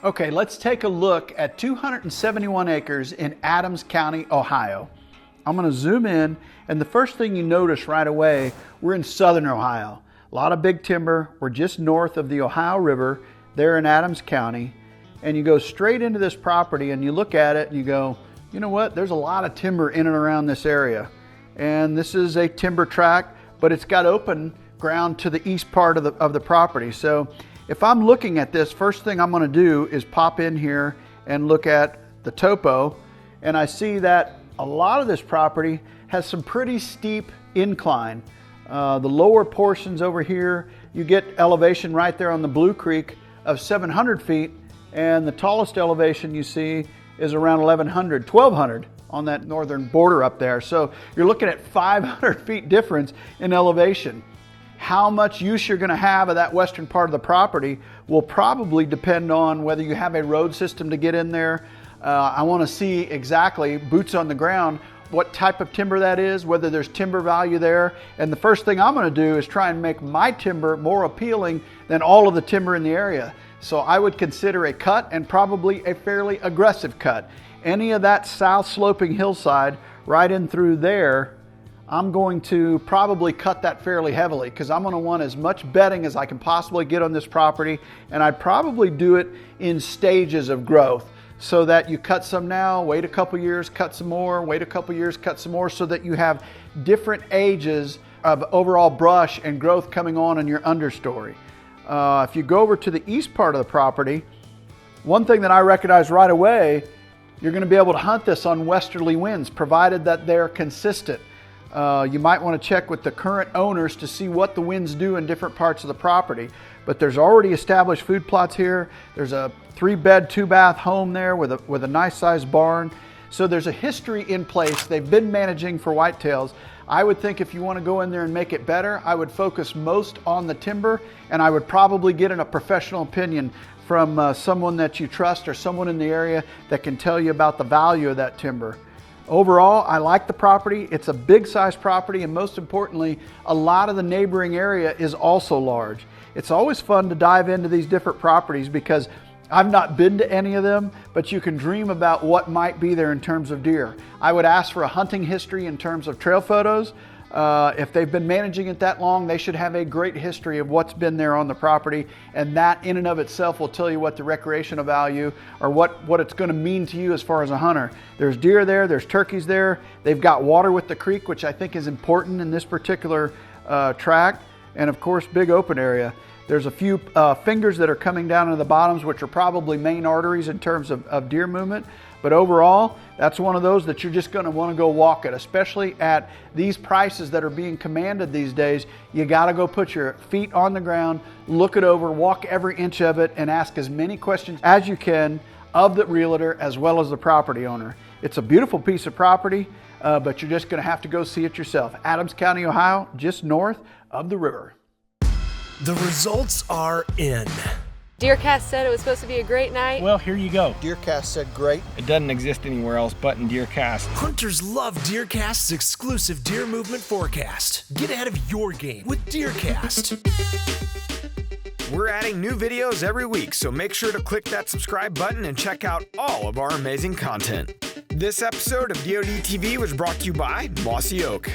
Okay, let's take a look at 271 acres in Adams County, Ohio. I'm going to zoom in, and the first thing you notice right away, we're in southern Ohio. A lot of big timber. We're just north of the Ohio River there in Adams County, and you go straight into this property and you look at it and you go, you know what, there's a lot of timber in and around this area. And this is a timber tract, but it's got open ground to the east part of the property. So if I'm looking at this, first thing I'm going to do is pop in here and look at the topo, and I see that a lot of this property has some pretty steep incline. The lower portions over here, you get elevation right there on the Blue Creek of 700 feet, and the tallest elevation you see is around 1,200 on that northern border up there. So you're looking at 500 feet difference in elevation. How much use you're going to have of that western part of the property will probably depend on whether you have a road system to get in there. I want to see exactly, boots on the ground, what type of timber that is, whether there's timber value there. And the first thing I'm going to do is try and make my timber more appealing than all of the timber in the area. So I would consider a cut, and probably a fairly aggressive cut. Any of that south sloping hillside right in through there, I'm going to probably cut that fairly heavily, because I'm going to want as much bedding as I can possibly get on this property, and I'd probably do it in stages of growth, so that you cut some now, wait a couple years, cut some more, wait a couple years, cut some more, so that you have different ages of overall brush and growth coming on in your understory. If you go over to the east part of the property, one thing that I recognize right away, you're going to be able to hunt this on westerly winds, provided that they're consistent. You might want to check with the current owners to see what the winds do in different parts of the property. But there's already established food plots here. There's a 3-bed, 2-bath home there with a nice sized barn. So there's a history in place. They've been managing for whitetails. I would think if you want to go in there and make it better, I would focus most on the timber, and I would probably get a professional opinion from someone that you trust, or someone in the area that can tell you about the value of that timber. Overall, I like the property. It's a big size property, and most importantly, a lot of the neighboring area is also large. It's always fun to dive into these different properties, because I've not been to any of them, but you can dream about what might be there in terms of deer. I would ask for a hunting history in terms of trail photos. If they've been managing it that long, they should have a great history of what's been there on the property, and that in and of itself will tell you what the recreational value, or what it's going to mean to you as far as a hunter. There's deer there, there's turkeys there, they've got water with the creek, which I think is important in this particular tract, and of course big open area. There's a few fingers that are coming down into the bottoms, which are probably main arteries in terms of deer movement. But overall, that's one of those that you're just going to want to go walk it, especially at these prices that are being commanded these days. You got to go put your feet on the ground, look it over, walk every inch of it, and ask as many questions as you can of the realtor as well as the property owner. It's a beautiful piece of property, but you're just going to have to go see it yourself. Adams County, Ohio, just north of the river. The results are in. DeerCast said it was supposed to be a great night. Well, here you go. DeerCast said great. It doesn't exist anywhere else but in DeerCast. Hunters love DeerCast's exclusive deer movement forecast. Get ahead of your game with DeerCast. We're adding new videos every week, so make sure to click that subscribe button and check out all of our amazing content. This episode of DoD TV was brought to you by Mossy Oak.